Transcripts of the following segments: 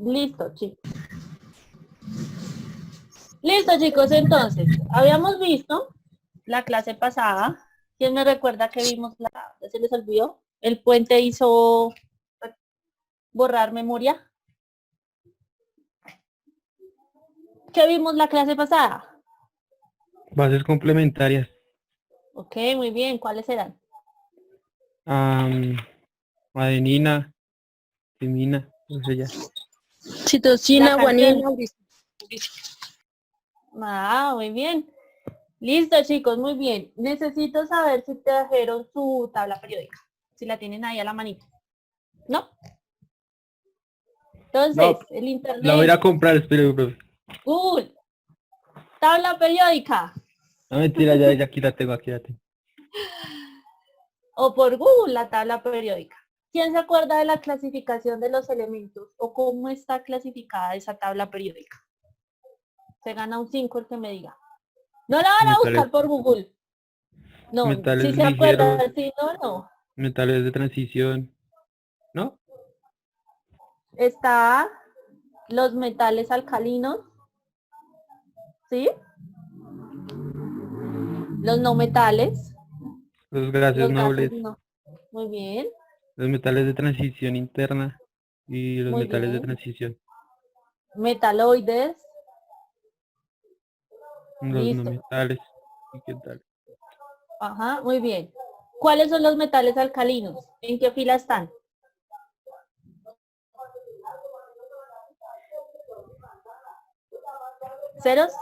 Listo, chicos. Listo, chicos, entonces, habíamos visto la clase pasada. ¿Quién me recuerda que vimos ¿Ya se les olvidó? El puente hizo borrar memoria. ¿Qué vimos la clase pasada? Bases complementarias. Ok, muy bien. ¿Cuáles eran? Adenina, timina, no sé ya. La Citosina, canción. guanina, Muy bien. Listo, chicos, muy bien. Necesito saber si trajeron su tabla periódica. Si la tienen ahí a la manita. ¿No? Entonces, No, el la voy a ir internet, a comprar, espere, profe. Google, tabla periódica. No, mentira, ya aquí la tengo, aquí la tengo. O por Google, la tabla periódica. ¿Quién se acuerda de la clasificación de los elementos o cómo está clasificada esa tabla periódica? Se gana un 5 el que me diga. No la van a Metales, buscar por Google. No, metales si se acuerdan, ligeros, si no, no. metales de transición, ¿no? Está los metales alcalinos, ¿sí? Los no metales, Los gases los gases nobles, no. Muy bien, los metales de transición interna y los muy metales de bien. transición, Metaloides, los no listo. metales. ¿Y qué tal? Ajá, muy bien. ¿Cuáles son los metales alcalinos? ¿En qué fila están? ¿Ceros?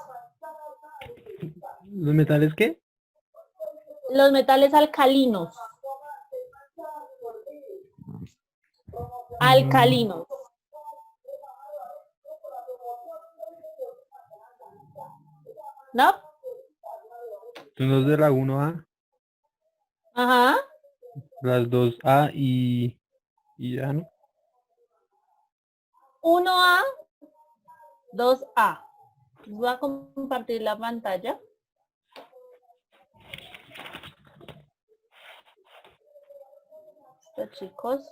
¿Los metales qué? Los metales alcalinos. Mm, Alcalinos. ¿No? son los de la 1A, Ajá. las 2A y ya, ¿no? 1A, 2A. Voy a compartir la pantalla. Listo, chicos.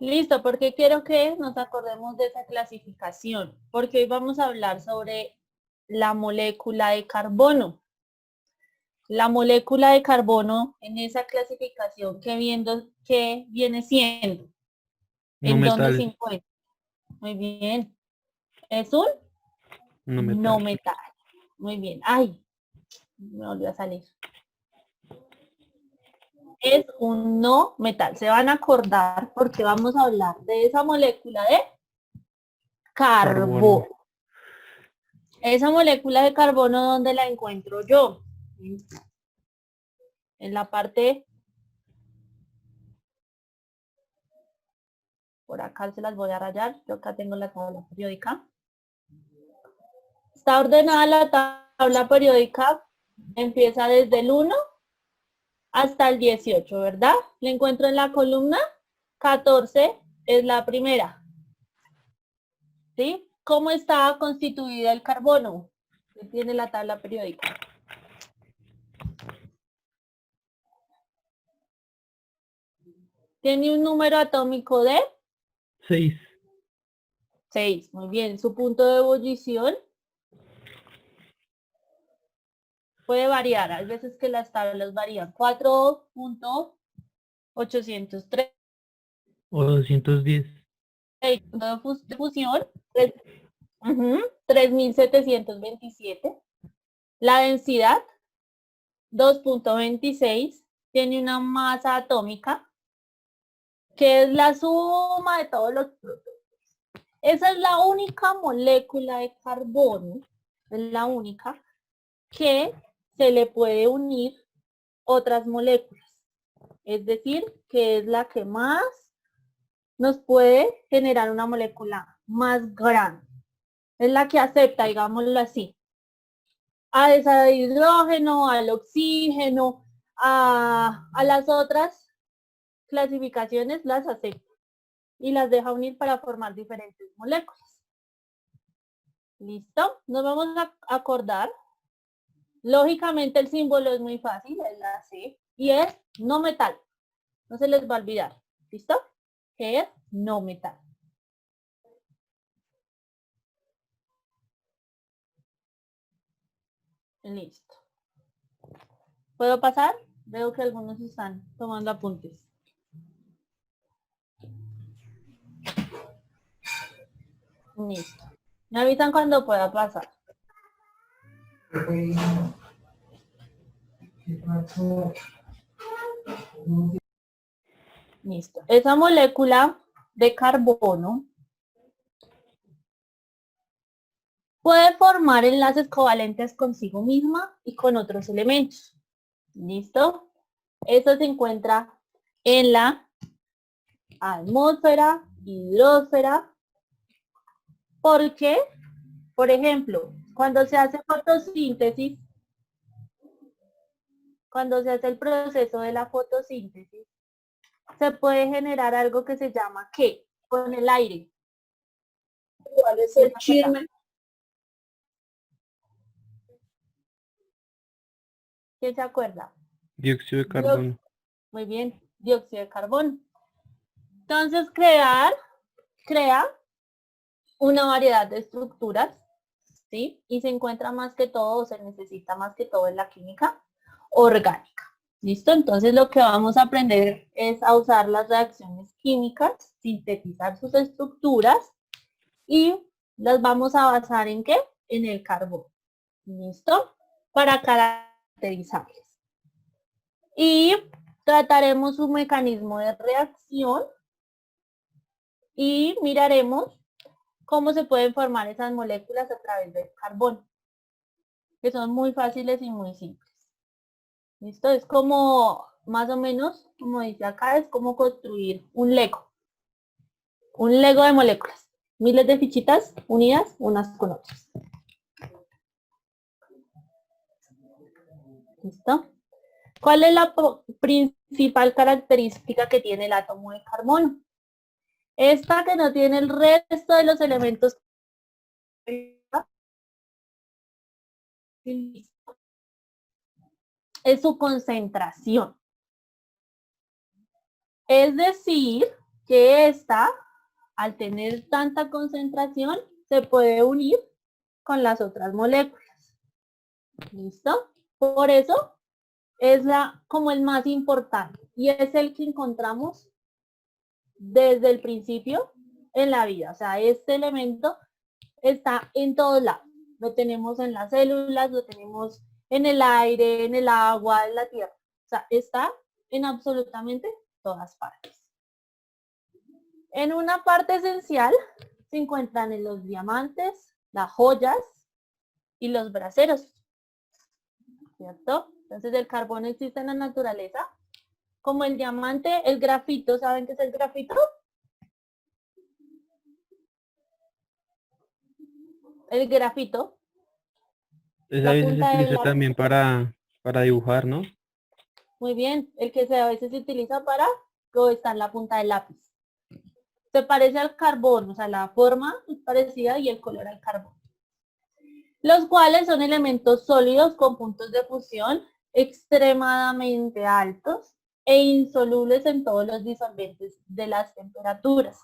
Listo, porque quiero que nos acordemos de esa clasificación, porque hoy vamos a hablar sobre la molécula de carbono. La molécula de carbono en esa clasificación que viene siendo, No en dónde se metales, encuentra. Muy bien. Es un no no metales. metal. Muy bien. Ay, me volvió a salir. Es un no metal. Se van a acordar porque vamos a hablar de esa molécula de Carbono. carbono. Esa molécula de carbono, ¿dónde la encuentro yo? En la parte, por acá se las voy a rayar. Yo acá tengo la tabla periódica. Está ordenada la tabla periódica. Empieza desde el 1 hasta el 18, ¿verdad? La encuentro en la columna 14, es la primera. ¿Sí? ¿Cómo está constituida el carbono? ¿Qué tiene la tabla periódica? Tiene un número atómico de 6. 6. Muy bien. Su punto de ebullición puede variar. Hay veces que las tablas varían. 4.803. O 210. El punto de fusión, 3.727. La densidad, 2.26. Tiene una masa atómica, que es la suma de todos los protones. Esa es la única molécula de carbono, es la única, que se le puede unir otras moléculas. Es decir, que es la que más nos puede generar una molécula más grande. Es la que acepta, digámoslo así, a ese hidrógeno, al oxígeno, a las otras clasificaciones las acepta y las deja unir para formar diferentes moléculas. ¿Listo? Nos vamos a acordar. Lógicamente el símbolo es muy fácil, es la C, y es no metal. No se les va a olvidar. ¿Listo? que es no metal. Listo. ¿Puedo pasar? Veo que algunos están tomando apuntes. Listo. Me avisan cuando pueda pasar. Listo. Esa molécula de carbono puede formar enlaces covalentes consigo misma y con otros elementos. ¿Listo? Eso se encuentra en la atmósfera, hidrosfera, porque, por ejemplo, cuando se hace fotosíntesis, cuando se hace el proceso de la fotosíntesis, se puede generar algo que se llama ¿qué? Con el aire. ¿Cuál es el chisme? ¿Quién se acuerda? Dióxido de carbono. Muy bien, dióxido de carbono. Entonces, crea una variedad de estructuras, ¿sí? Y se encuentra más que todo, se necesita más que todo en la química orgánica. ¿Listo? Entonces lo que vamos a aprender es a usar las reacciones químicas, sintetizar sus estructuras y las vamos a basar ¿en qué? En el carbón. ¿Listo? Para caracterizarlas. Y trataremos un mecanismo de reacción y miraremos cómo se pueden formar esas moléculas a través del carbón, que son muy fáciles y muy simples. ¿Listo? Es como, más o menos, como dice acá, es como construir un Lego. Un Lego de moléculas. Miles de fichitas unidas unas con otras. ¿Listo? ¿Cuál es la principal característica que tiene el átomo de carbono? Esta que no tiene el resto de los elementos es su concentración. Es decir, que esta, al tener tanta concentración, se puede unir con las otras moléculas. ¿Listo? Por eso es como el más importante y es el que encontramos desde el principio en la vida. O sea, este elemento está en todos lados. Lo tenemos en las células, lo tenemos en el aire, en el agua, en la tierra. O sea, está en absolutamente todas partes. En una parte esencial se encuentran en los diamantes, las joyas y los braseros. ¿Cierto? Entonces el carbono existe en la naturaleza. Como el diamante, el grafito, ¿saben qué es el grafito? El grafito, Esa la a veces se punta del utiliza lápiz. también para dibujar, ¿no? Muy bien, el que a veces se utiliza para que está en la punta del lápiz. Se parece al carbón, o sea, la forma es parecida y el color al carbón. Los cuales son elementos sólidos con puntos de fusión extremadamente altos e insolubles en todos los disolventes de las temperaturas.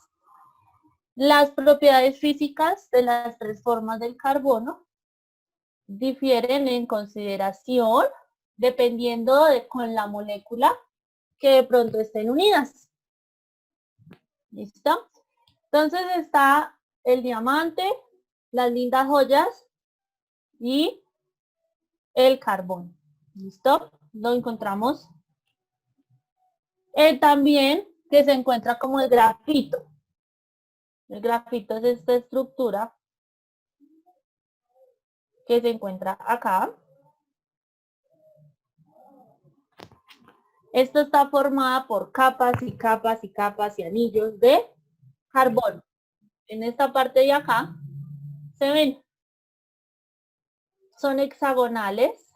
Las propiedades físicas de las tres formas del carbono difieren en consideración dependiendo con la molécula que de pronto estén unidas. ¿Listo? Entonces está el diamante, las lindas joyas y el carbón. ¿Listo? Lo encontramos. También que se encuentra como el grafito. El grafito es esta estructura que se encuentra acá. Esto está formada por capas y capas y capas y anillos de carbono. En esta parte de acá se ven. Son hexagonales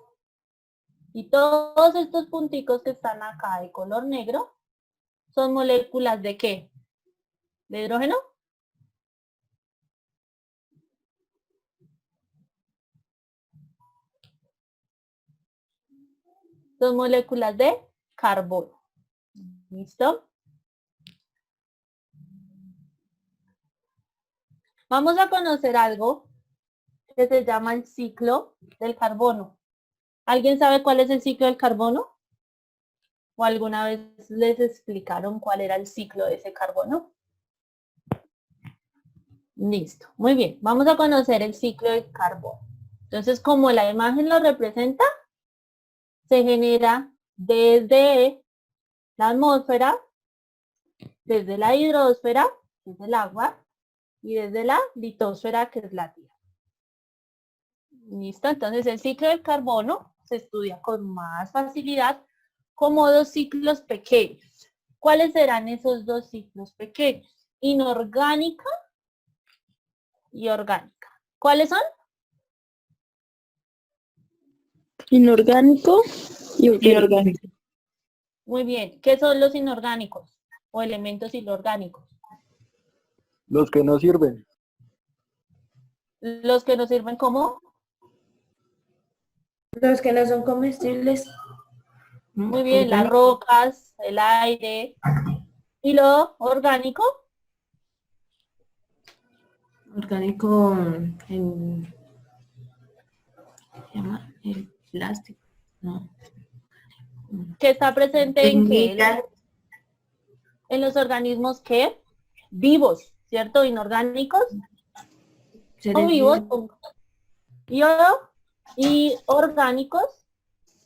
y todos estos punticos que están acá de color negro son moléculas ¿de qué? ¿De hidrógeno? Son moléculas de carbono. ¿Listo? Vamos a conocer algo que se llama el ciclo del carbono. ¿Alguien sabe cuál es el ciclo del carbono? ¿O alguna vez les explicaron cuál era el ciclo de ese carbono? Listo, muy bien. Vamos a conocer el ciclo del carbono. Entonces, como la imagen lo representa, se genera desde la atmósfera, desde la hidrosfera, que es el agua, y desde la litosfera, que es la tierra. Listo, entonces el ciclo del carbono se estudia con más facilidad como dos ciclos pequeños. ¿Cuáles serán esos dos ciclos pequeños? Inorgánica y orgánica. ¿Cuáles son? Inorgánico y orgánico. Muy bien. ¿Qué son los inorgánicos o elementos inorgánicos? Los que no sirven. Los que nos sirven como... Los que no son comestibles. Muy bien, las rocas, el aire. ¿Y lo orgánico? Orgánico, se llama el plástico. No. ¿Que está presente en qué? Metal. En los organismos que vivos, ¿cierto? Inorgánicos o vivos. Y orgánicos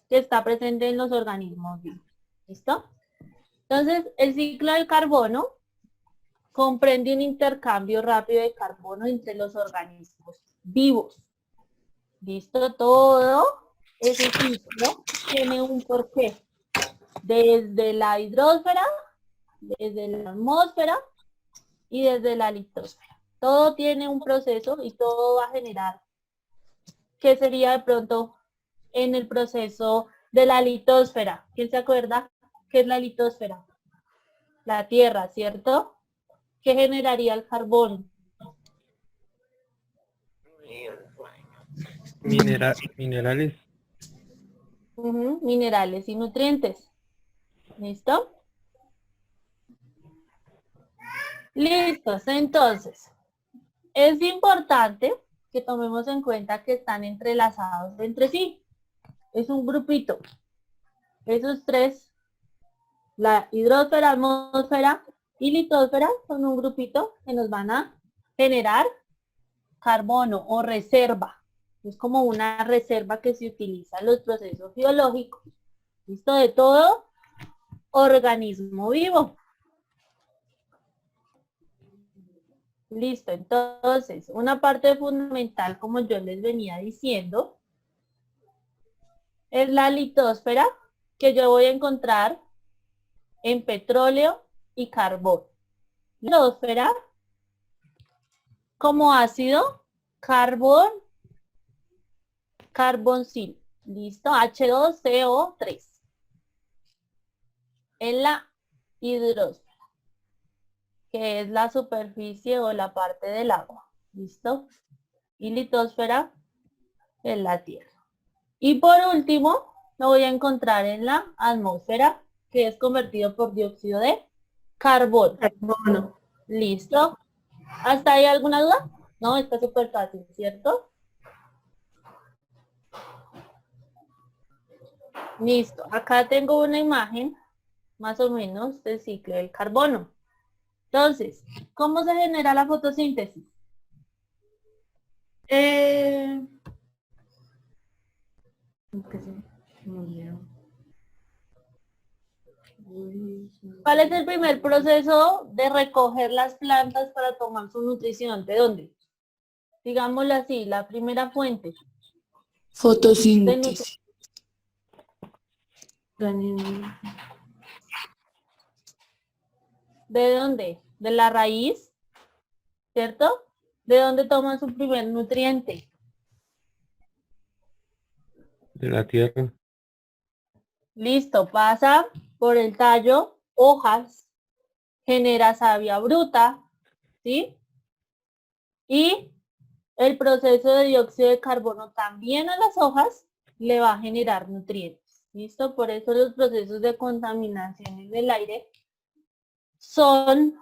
que está presente en los organismos vivos. ¿Listo? Entonces, el ciclo del carbono comprende un intercambio rápido de carbono entre los organismos vivos. ¿Listo? Todo ese ciclo tiene un porqué. Desde la hidrosfera, desde la atmósfera y desde la litosfera. Todo tiene un proceso y todo va a generar. ¿Qué sería de pronto en el proceso de la litosfera? ¿Quién se acuerda qué es la litosfera? La tierra, ¿cierto? ¿Qué generaría el carbón? Minerales. Minerales y nutrientes. ¿Listo? Listos, entonces, es importante que tomemos en cuenta que están entrelazados entre sí. Es un grupito. Esos tres, la hidrosfera, atmósfera y litosfera, son un grupito que nos van a generar carbono o reserva. Es como una reserva que se utiliza en los procesos biológicos. ¿Listo? De todo organismo vivo. Listo, entonces, una parte fundamental, como yo les venía diciendo, es la litosfera, que yo voy a encontrar en petróleo y carbón. La litosfera, como ácido, carboncilo. Listo, H2CO3. En la hidrosfera, que es la superficie o la parte del agua. ¿Listo? Y litosfera es la tierra. Y por último, lo voy a encontrar en la atmósfera, que es convertido por dióxido de carbono. ¿Listo? ¿Hasta ahí alguna duda? No, está súper fácil, ¿cierto? Listo. Acá tengo una imagen, más o menos, del ciclo del carbono. Entonces, ¿cómo se genera la fotosíntesis? ¿Cuál es el primer proceso de recoger las plantas para tomar su nutrición? ¿De dónde? Digámoslo así, la primera fuente. Fotosíntesis. ¿De dónde? De la raíz, ¿cierto? ¿De dónde toman su primer nutriente? De la tierra. Listo, pasa por el tallo, hojas, genera savia bruta, ¿sí? Y el proceso de dióxido de carbono también a las hojas le va a generar nutrientes. ¿Listo? Por eso los procesos de contaminación en el aire son